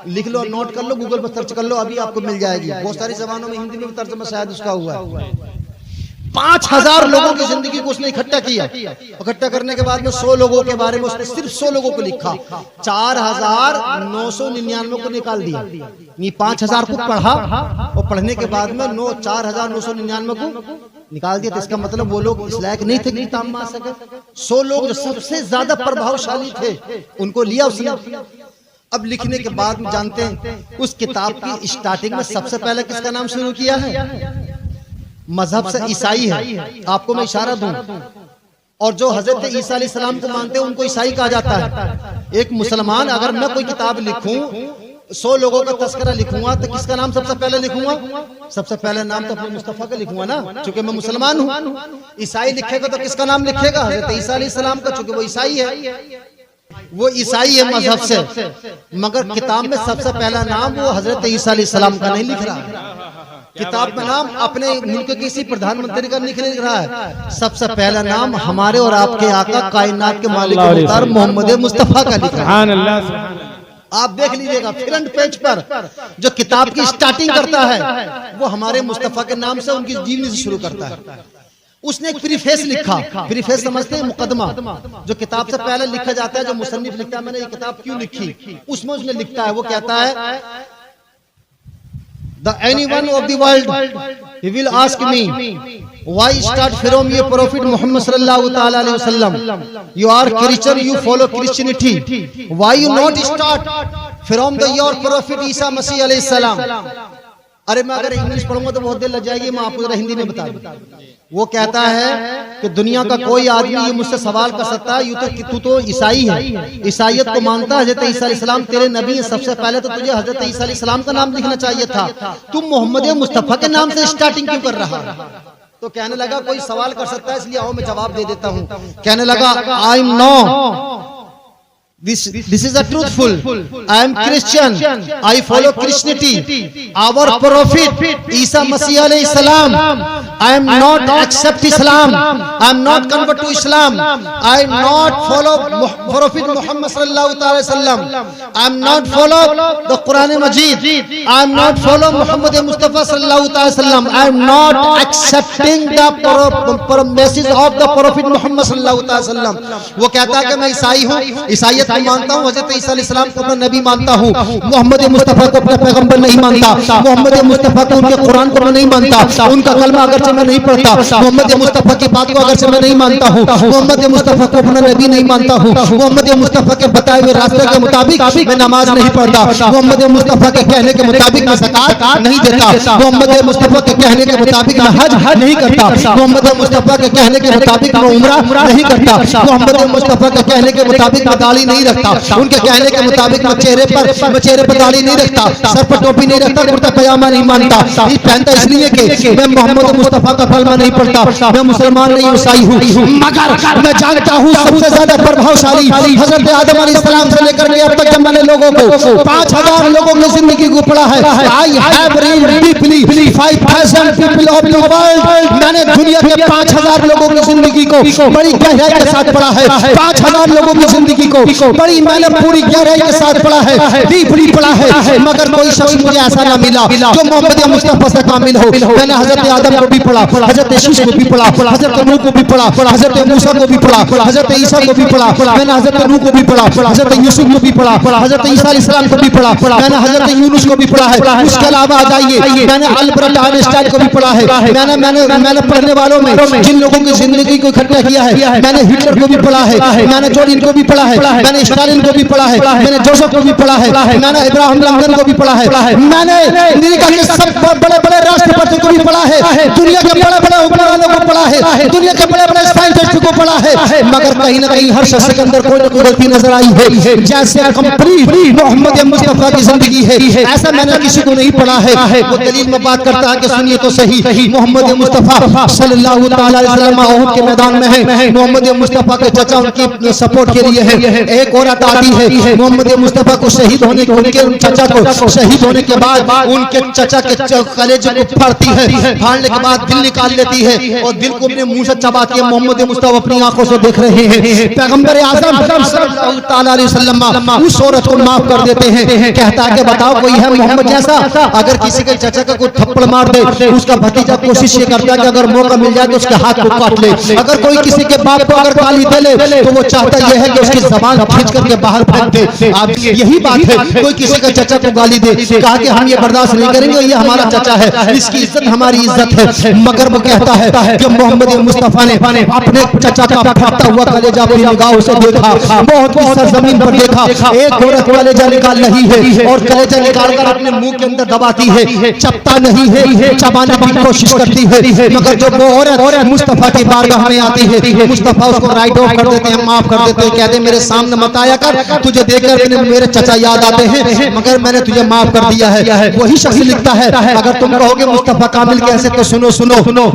लिख लो, नोट कर लो, गूगल पर सर्च कर लो, अभी आपको मिल जाएगी। बहुत सारी जबानों में, हिंदी में भी तर्जुमा शायद उसका हुआ है। 5000 लोगों की जिंदगी को उसने इकट्ठा किया। इकट्ठा करने के बाद में 100 लोगों के बारे में उसने सिर्फ 100 लोगों को लिखा, 4999 को निकाल दिया। ये 5000 को पढ़ा और पढ़ने के बाद में 4999 को निकाल दिया। तो इसका मतलब वो लोग इस लायक नहीं थे कि किताब में आ सके। 100 लोग जो सबसे ज्यादा प्रभावशाली थे उनको लिया उसने। अब लिखने के बाद में जानते हैं उस किताब की स्टार्टिंग में सबसे पहले किसका नाम शुरू किया है? मजहब से ईसाई है। आपको मैं इशारा दूं, और जो हजरत ईसा अलैहिस्सलाम को मानते हैं उनको ईसाई कहा जाता है। एक मुसलमान अगर मैं कोई किताब लिखूं, 100 लोगों का तस्करा लिखूंगा तो किसका नाम सबसे पहले लिखूंगा? सबसे पहले नाम तो अपने मुस्तफा का लिखूंगा ना, चूंकि मैं मुसलमान हूं। ईसाई लिखेगा तो किसका नाम लिखेगा? हजरत ईसा अलैहिस्सलाम का, चूंकि वो ईसाई है। वो ईसाई है मजहब से, मगर किताब में सबसे पहला नाम वो हजरत ईसा अलैहिस्सलाम का नहीं लिख रहा। किताब में नाम अपने मुल्क के किसी प्रधानमंत्री का नहीं लिख रहा है। सबसे पहला नाम हमारे और आपके आका कायनात के मालिक मुख्तार मोहम्मद मुस्तफा का लिखा है। आप देख लीजिएगा फ्रंट पेज पर जो किताब की स्टार्टिंग करता है वो हमारे मुस्तफा के नाम से उनकी जीवनी से शुरू करता है। उसने एक प्रीफेस लिखा। प्रीफेस समझते हैं? मुकदमा, जो किताब से पहले लिखा जाता है, जो मुसन्निफ लिखता है मैंने ये किताब क्यों लिखी, उसमें उसने लिखता है, वो कहता है The anyone of the world, he will ask me, why start from your prophet Muhammad sallallahu ta'ala alaihi wasallam? You are Christian, you follow Christianity. Why you not start from the your prophet Isa Masih alayhi salam? अरे मैं अगर English पढ़ूंगा तो बहुत देर लग जाएगी, मैं आपको जरा हिंदी में बता दूं। वो कहता है कि दुनिया का कोई आदमी ये मुझसे सवाल कर सकता है, यूं तो कि तू तो ईसाई है, ईसाइयत को मानता है, हजरत ईसा अलैहिस्सलाम तेरे नबी है, सबसे पहले तो तुझे हजरत ईसा अलैहिस्सलाम का नाम लिखना चाहिए था, तुम मोहम्मद मुस्तफा के नाम से स्टार्टिंग क्यों कर रहा है? तो कहने लगा कोई सवाल कर सकता है, इसलिए आओ मैं जवाब दे देता हूँ। कहने लगा I am no This is a truthful. I am Christian. I follow Christianity. Our prophet Isa Masih alayhi salam. I am not accept Islam. I am not convert to Islam. I am not follow Prophet Muhammad sallallahu alaihi wasallam. I am not follow the Quran Majid. I am not follow Muhammad Mustafa sallallahu alaihi wasallam. I am not accepting the message of the Prophet Muhammad sallallahu alaihi wasallam. वो कहता है कि मैं ईसाई हूँ, ईसाइयत मानता हूँ, हज़रत ईसा अलैहिस्सलाम को अपना नबी मानता हूँ, मोहम्मद मुस्तफा को अपना पैगंबर नहीं मानता, मोहम्मद मुस्तफा को उनके कुरान को मैं नहीं मानता, उनका कलमा अगरचे मैं नहीं पढ़ता, मोहम्मद मुस्तफा की बात को अगरचे मैं नहीं मानता हूँ, मोहम्मद मुस्तफा को अपना नबी नहीं मानता हूँ, मोहम्मद मुस्तफा के बताए हुए रास्ते के मुताबिक मैं नमाज नहीं पढ़ता, मोहम्मद मुस्तफा के कहने के मुताबिक मैं ज़कात नहीं देता, मोहम्मद मुस्तफा के कहने के मुताबिक मैं हज नहीं करता, मोहम्मद मुस्तफा के कहने के मुताबिक मैं उम्रा नहीं करता, मोहम्मद मुस्तफा के कहने के मुताबिक मैं दाढ़ी नहीं रखता, उनके कहने के मुताबिक मैं चेहरे पर दाढ़ी नहीं रखता, सर पर टोपी नहीं रखता, कुर्ता पजामा नहीं मानता, ये पहनता इसलिए कि मैं मोहम्मद मुस्तफा का कलमा नहीं पढ़ता, मैं मुसलमान नहीं ईसाई हूँ, मगर मैं जानता हूँ सबसे ज्यादा प्रभावशाली हजरत आदम अलैहिस्सलाम से लेकर के अब तक जब मैंने लोगों को 5000 लोगों की जिंदगी को पढ़ा है, I have read deeply 5000 people of the world, मैंने दुनिया के 5000 लोगों की जिंदगी को बड़ी गहराई के साथ पढ़ा है, 5000 लोगों की जिंदगी को बड़ी मैंने पूरी गहराई के साथ पढ़ा है, डीपली पढ़ा है, मगर कोई शख्स मुझे ऐसा ना मिला जो मोहम्मद मुस्तफा से कामिल हो। मैंने हजरत आदम को भी पढ़ा, हजरत यीशु को भी पढ़ा, हजरत नूह को भी पढ़ा, हजरत मूसा को भी पढ़ा, हजरत ईसा को भी पढ़ा, मैंने हजरत नूह को भी पढ़ा, हजरत यूसुफ को भी पढ़ा, हजरत ईसा अलैहिस्सलाम को भी पढ़ा, मैंने हजरत यूनुस को भी पढ़ा है। उसके अलावा आ जाइए मैंने अल्बर्ट आइंस्टाइन को भी पढ़ा है, मैंने पढ़ने वालों में जिन लोगों की जिंदगी को इकट्ठा किया है, मैंने हिटलर को भी पढ़ा है, मैंने जॉर्जिन को भी पढ़ा है, मैंने स्टालिन को भी पढ़ा है, मैंने जोसेफ को भी पढ़ा है, मैंने इब्राहिम लिंकन को भी पढ़ा है, मैंने अमेरिका के सब बड़े बड़े राष्ट्रपति को भी पढ़ा है, दुनिया के बड़े बड़े हुक्मरानों वालों को पढ़ा है, दुनिया के बड़े बड़े साइंटिस्ट को पढ़ा है, मगर कहीं ना कहीं हर शख्स के अंदर कोई ना कोई गलती नजर आई है। जैसे कंप्लीट मोहम्मद मुस्तफा की जिंदगी है, ऐसा मैंने किसी को नहीं पढ़ा है। वो दलील में बात करता है कि सुनिए तो सही, मोहम्मद मुस्तफा सल्लल्लाहु अलैहि वसल्लम ओहद के मैदान में है, मोहम्मद मुस्तफा के चाचा उनकी सपोर्ट के लिए है। एक औरत आती है मोहम्मद मुस्तफा को शहीद होने के, उनके चाचा को शहीद होने के बाद उनके चाचा के कलेजे को फाड़ती है, फाड़ने के बाद दिल निकाल लेती है और दिल को अपने मुंह से चबाती है। मोहम्मद मुस्तफा अपनी आंखों से देख रहे हैं, पैगंबर आज़म सल्लल्लाहु अलैहि वसल्लम उस औरत को माफ कर देते हैं। कहता है कि बताओ कोई है मोहम्मद जैसा, अगर किसी के चाचा का कोई थप्पड़ मार दे, उसका भतीजा कोशिश ये करता है कि अगर मौका मिल जाए तो उसके हाथ को काट ले। अगर कोई किसी के बाप को अगर गाली दे ले तो वो चाहता यह है कि उसकी जबान खींच करके बाहर फेंक दे। आप यही बात है, कोई किसी का चाचा को गाली दे, कहा कि हम ये बर्दाश्त नहीं करेंगे, ये हमारा चाचा है, इसकी इज्जत हमारी इज्जत है। मगर वो कहता है कि मोहम्मद मुस्तफा ने अपने चाचा का फटता हुआ कलेजा अपनी निगाहों से देखा, बहुत ही सरजमीन पर देखा। एक औरत कलेजा निकाल रही है और कलेजा निकालकर अपने मुंह के अंदर दबाती है, चपता नहीं है, चबाने की कोशिश करती है। मगर जब वो औरत मुस्तफा की बारगाह में आती है, मुस्तफा उसको राइट ऑफ कर देते हैं, माफ कर देते हैं, कहते हैं मेरे सामने मत आया कर, तुझे देखकर मेरे चाचा याद आते हैं, मगर मैंने तुझे माफ कर दिया है। वही शख्स लिखता है अगर तुम कहोगे मुस्तफा कामिल कैसे, तो सुनो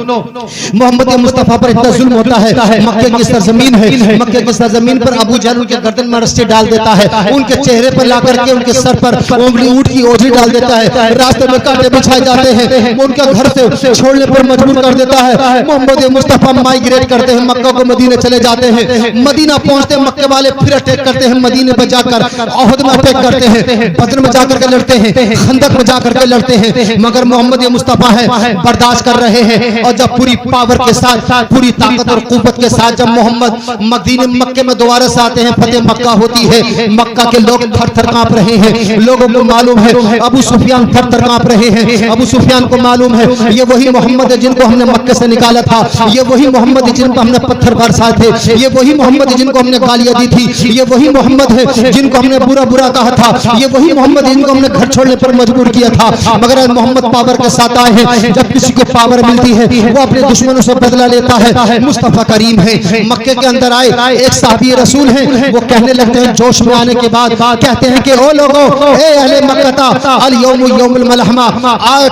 मोहम्मद मुस्तफा पर इतना जुल्म होता है। मक्के की सरजमीन है, मक्के की सरजमीन पर अबू जहल उनके गर्दन में रस्सी डाल देता है, उनके चेहरे पर लाकर के उनके सर पर ऊंट की ओझी डाल देता है, रास्ते में कांटे बिछाए जाते हैं, उनका घर से छोड़ने पर मजबूर कर देता है। मोहम्मद मुस्तफा माइग्रेट करते हैं, मक्का को मदीने चले जाते हैं। मदीना पहुंचते मक्के वाले फिर अटैक करते हैं, मदीने पर जाकर ओहद में अटैक करते हैं, बदर में जाकर के लड़ते हैं, खंदक में जाकर के लड़ते हैं। मगर मोहम्मद मुस्तफा है, बर्दाश्त कर रहे हैं। और जब पूरी पावर के साथ, पूरी ताकत और कुव्वत के साथ जब मोहम्मद मदीने मक्के में दोबारा से आते हैं, फतेह मक्का होती है, मक्का के लोग थर-थर कांप रहे हैं। लोगों को मालूम है अबू सुफियान थर-थर कांप रहे हैं। अबू सुफियान को मालूम है ये वही मोहम्मद है जिनको हमने मक्के से निकाला था, ये वही मोहम्मद है जिनको हमने पत्थर बरसाए थे, ये वही मोहम्मद है जिनको हमने गालियां दी थी, ये वही मोहम्मद है जिनको हमने बुरा बुरा कहा था, ये वही मोहम्मद है जिनको हमने घर छोड़ने पर मजबूर किया था। मगर आज मोहम्मद पावर के साथ आए हैं। जब किसी को पावर मिलती है वो अपने दुश्मनों से बदला लेता है। मुस्तफा करीम है, मक्के के अंदर आए, एक साहबी रसूल हैं, वो कहने लगते हैं जोश में आने के बाद, कहते हैं कि ओ लोगों, ए अहले मक्का, अल यौम यौमुल मलहमा,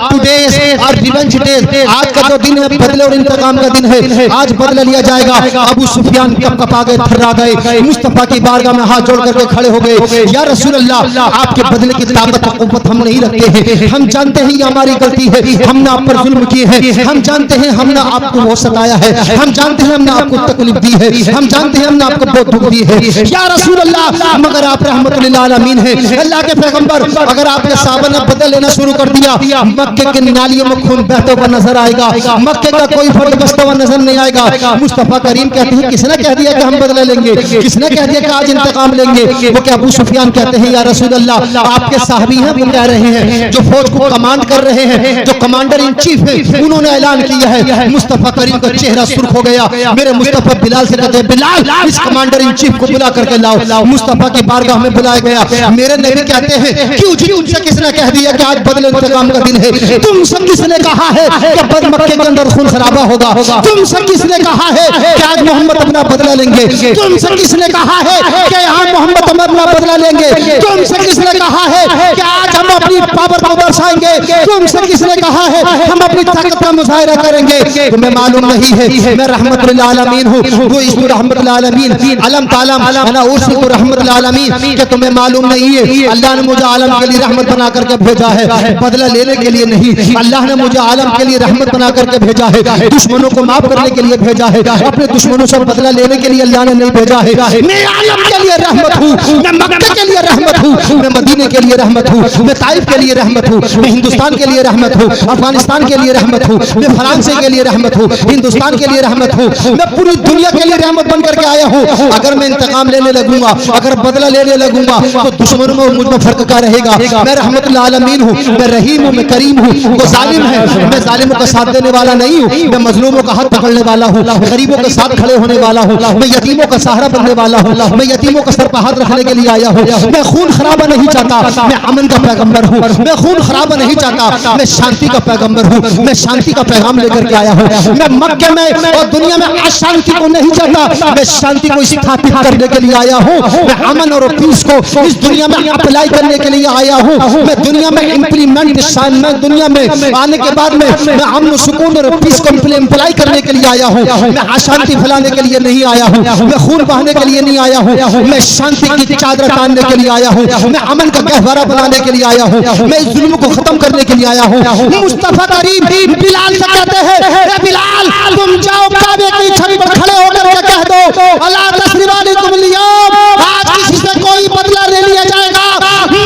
टुडे आर रिवेंज डे, आज का जो दिन है बदले और इंतकाम का दिन है, आज बदला लिया जाएगा। अबू सुफियान कपकपा गए, थर्रा गए, मुस्तफा की बारगाह में हाथ जोड़ करके खड़े हो गए। या रसूल अल्लाह, आपके बदले की ताकत और कुव्वत हम नहीं रखते हैं, हम जानते हैं ये हमारी गलती है, हमने आप पर जुल्म किए हैं, हम जानते हैं हमने आपको वो सताया है, हम जानते हैं हमने आपको तकलीफ दी है, हम जानते हैं हमने आपको बहुत दुख दी है। या रसूल अल्लाह, मगर आप रहमतुल लिल आलमीन हैं, अल्लाह के पैगंबर, अगर आपके साहबा ने बदल लेना शुरू कर दिया, मक्के के नालियों में खून बहता हुआ नजर आएगा, मक्के का कोई फर्द बचता हुआ नजर नहीं आएगा। मुस्तफा करीम कहते हैं किसने कह दिया कि हम बदला लेंगे, किसने कह दिया कि आज इंतकाम लेंगे? वो क्या अबू सुफियान कहते हैं या रसूल अल्लाह, आपके साहबी हैं, वो कह रहे हैं, जो फौज को कमांड कर रहे हैं, जो कमांडर इन चीफ है, उन्होंने ऐलान किया है। मुस्तफा करीम का चेहरा सुर्ख हो गया। मेरे मुस्तफा बिलाल से कहते हैं, बिलाल इस कमांडर इन चीफ को बुला करके लाओ। मुस्तफा की बारगाह में बुलाया गया। मेरे नबी कहते हैं, क्यों जी, तुमसे किसने कह दिया कि आज बदले इंतकाम का दिन है? तुमसे किसने कहा है कि बद मक्के के अंदर खून खराबा होगा? तुमसे किसने कहा है कि आज मोहम्मद अपना बदला लेंगे? तुमसे किसने कहा है कि यहाँ मोहम्मद अपना बदला लेंगे? तुमसे किसने कहा है कि आज हम अपनी पावर को दर्शाएंगे? तुमसे किसने कहा है हम अपनी ताकत का मुजाहिरा करेंगे? तुम्हें मालूम नहीं है मैं रहमतुल लिल आलमीन हूँ, वो इस रहमतुल लिल आलमीन अलम तालम अना उर्सिलतु रहमतुल लिल आलमीन, कि तुम्हें मालूम नहीं है अल्लाह ने मुझे आलम के लिए रहमत बना करके भेजा है, बदला लेने के लिए नहीं। अल्लाह ने मुझे आलम के लिए रहमत बना करके भेजा है, दुश्मनों को माफ करने के लिए भेजा है, अपने दुश्मनों से बदला लेने के लिए अल्लाह ने नहीं भेजा है। मैं आलम के लिए रहमत हूँ, मैं मक्के के लिए रहमत हूँ, मैं मदीने के लिए रहमत हूँ, मैं ताइफ के लिए रहमत हूँ, मैं हिंदुस्तान के लिए रहमत हूँ, अफगानिस्तान के लिए रहमत हूँ, मैं फ्रांस के लिए रहमत हूँ, हिंदुस्तान के लिए रहमत हूँ, मैं पूरी दुनिया के लिए रहमत बन करके आया हूँ। अगर मैं इंतकाम लेने लगूंगा, अगर बदला लेने लगूंगा, तो दुश्मनों में मुझ में फर्क क्या रहेगा? मैं रहमतुल आलमीन हूँ, मैं रहीम हूँ, मैं करीम हूँ। वो जालिम है, मैं जालिमों का साथ देने वाला नहीं हूँ, मैं मजलूमों का हाथ पकड़ने वाला हूँ, गरीबों के साथ खड़े होने वाला हूँ, मैं यतीमों का सहारा बनने वाला हूँ, मैं यतीमों का सर पर हाथ रखने के लिए आया हूँ। मैं खून खराबा नहीं चाहता, मैं अमन का पैगंबर हूँ। मैं खून खराबा नहीं चाहता, मैं शांति का पैगंबर हूँ, मैं शांति का पैगाम लेकर के आया हूँ। मैं मक्के में और दुनिया में अशांति को नहीं चाहता, मैं शांति को स्थापित करने के लिए आया हूँ। मैं अमन और पीस को इस दुनिया में अप्लाई करने के लिए आया हूँ। मैं दुनिया में इम्प्लीमेंट, मैं दुनिया में आने के बाद में मैं अमन सुकून और पीस को अप्लाई करने के लिए आया हूँ। मैं अशांति फैलाने के लिए नहीं आया हूँ, मैं खून बहाने के लिए नहीं आया हूँ, मैं शांति की चादर तानने के लिए आया हूँ, मैं अमन का गहवारा बनाने के लिए आया हूँ, मैं इस जुल्म को खत्म करने के लिए आया हूँ। मुस्तफा करीम बिलाल से कहते हैं, बिलाल तुम जाओ काबे की छत पर खड़े होकर के कह दो, अला तस्रीबालिकुम लियौम, आज किसी से कोई बदला ले लिया जाएगा।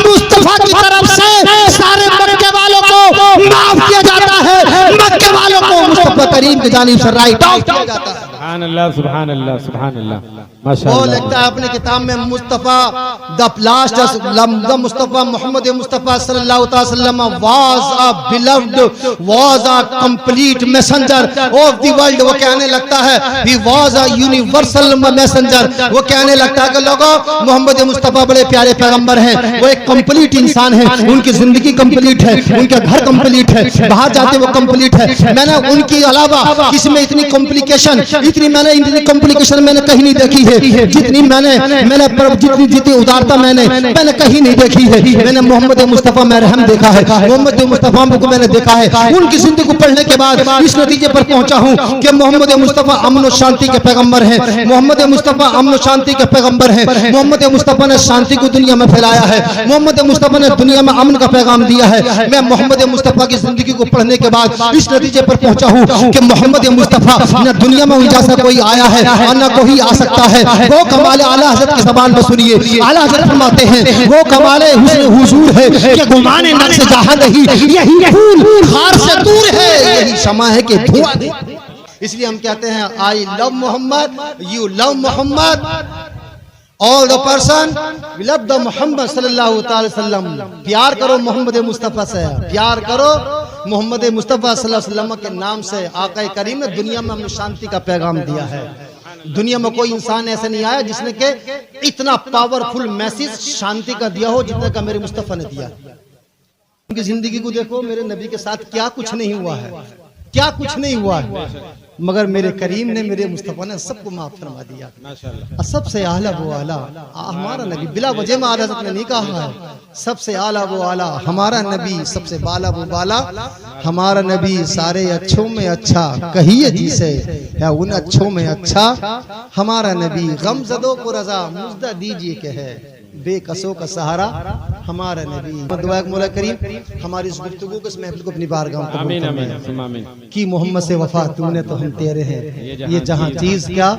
मुस्तफा की तरफ से सारे मक्के वालों को माफ किया जाता है, मक्के वालों को मुस्तफा करीम की जानिब से राइट आउट किया जाता है। सुभान अल्लाह, सुभान अल्लाह, सुभान अल्लाह, माशाअल्लाह। वो लिखता है अपनी किताब में, मुस्तफा द लास्ट मुस्तफा मोहम्मद मुस्तफा सल्लल्लाहु अलैहि वसल्लम was a beloved, was a complete messenger of the world. वो कहने लगता है he was a universal messenger. वो कहने लगता है कि लोगों, मोहम्मद मुस्तफा बड़े प्यारे पैगंबर हैं, वो एक कंप्लीट इंसान है, उनकी जिंदगी कंप्लीट है, उनके घर कंप्लीट है, बाहर जाते वो कंप्लीट है। मैंने उनके अलावा किसी में इतनी कॉम्प्लिकेशन, इतनी कॉम्प्लिकेशन मैंने कहीं नहीं देखी है, जितनी जितनी उदारता मैंने कहीं नहीं देखी है। मैंने मोहम्मद मुस्तफा में रहम देखा है, मोहम्मद मुस्तफा को मैंने देखा है। उनकी जिंदगी को पढ़ने के बाद इस नतीजे पर पहुंचा हूं कि मोहम्मद मुस्तफा अमन और शांति के पैगंबर हैं। मोहम्मद मुस्तफा अमन और शांति के पैगंबर हैं। मोहम्मद मुस्तफा ने शांति को दुनिया में फैलाया है, मोहम्मद मुस्तफा ने दुनिया में अमन का पैगाम दिया है। मैं मोहम्मद मुस्तफा की जिंदगी को पढ़ने के बाद इस नतीजे पर पहुंचा हूं कि मोहम्मद मुस्तफा न दुनिया में जैसा कोई आया है और न कोई आ सकता है। वो कमाल आला हज़रत की ज़बान पर सुनिए। आला हज़रत फरमाते हैं वो कमाल हुस्न हुजूर है कि गुमान नक्श जहां नहीं, यही फूल खार से दूर है, यही शमा है कि धुआं नहीं। इसलिए हम कहते हैं I love Mohammad, you love Mohammad, all the person we love the Mohammad सल्लल्लाहु अलैहि वसल्लम। प्यार करो मोहम्मद मुस्तफ़ा से, प्यार करो मोहम्मद मुस्तफ़ा सल्लल्लाहु अलैहि वसल्लम के नाम से। आका करीम ने दुनिया में हमें शांति का पैगाम दिया है। दुनिया में कोई इंसान ऐसा नहीं आया जिसने के इतना पावरफुल मैसेज शांति का दिया हो जितने का मेरे मुस्तफ़ा ने दिया। उनकी जिंदगी को देखो, मेरे नबी के साथ क्या कुछ नहीं हुआ है, क्या कुछ नहीं हुआ है, मगर मेरे करीम ने, मेरे मुस्तफ़ा ने सबको माफ फरमा दिया। और सबसे आला वो आला हमारा नबी, बिला वजह में आला ने नहीं कहा है, सबसे आला वो आला हमारा नबी, सबसे बाला वो बाला हमारा नबी। सारे अच्छों में अच्छा कहिए जिसे या उन अच्छों में अच्छा हमारा नबी। गमज़दों को रजा मुज़्दा दीजिए के है, बेकसों का सहारा हमारा नबी। दुआ मौला करीम हमारी इस गुफ्तगू को, इस महफिल को अपनी बारगाह में कबूल फरमाए कि मोहम्मद से वफा तूने तो हम तेरे हैं, ये जहां चीज क्या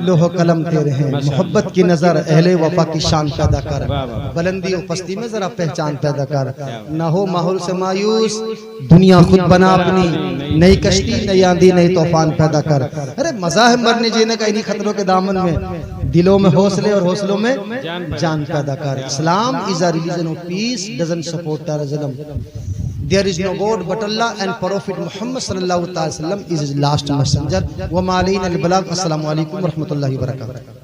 लोहो कलम तेरे हैं। मोहब्बत की नजर अहले वफा की शान पैदा कर, बुलंदी और पस्ती में जरा पहचान पैदा कर, ना हो माहौल से मायूस, दुनिया खुद बना अपनी, नई कश्ती नई आंधी नई तूफान पैदा कर। अरे मजा है मरने जीने का इन्हीं खतरों के दामन में, दिलों में हौसले और हौसलों में जान पैदा कर। Islam is a religion of peace, doesn't support terrorism. There is no God but Allah and Prophet Muhammad sallallahu alaihi wasallam is his last messenger. Wa ma alayna al balagh. Assalamu alaikum wa rahmatullahi wa barakatuh.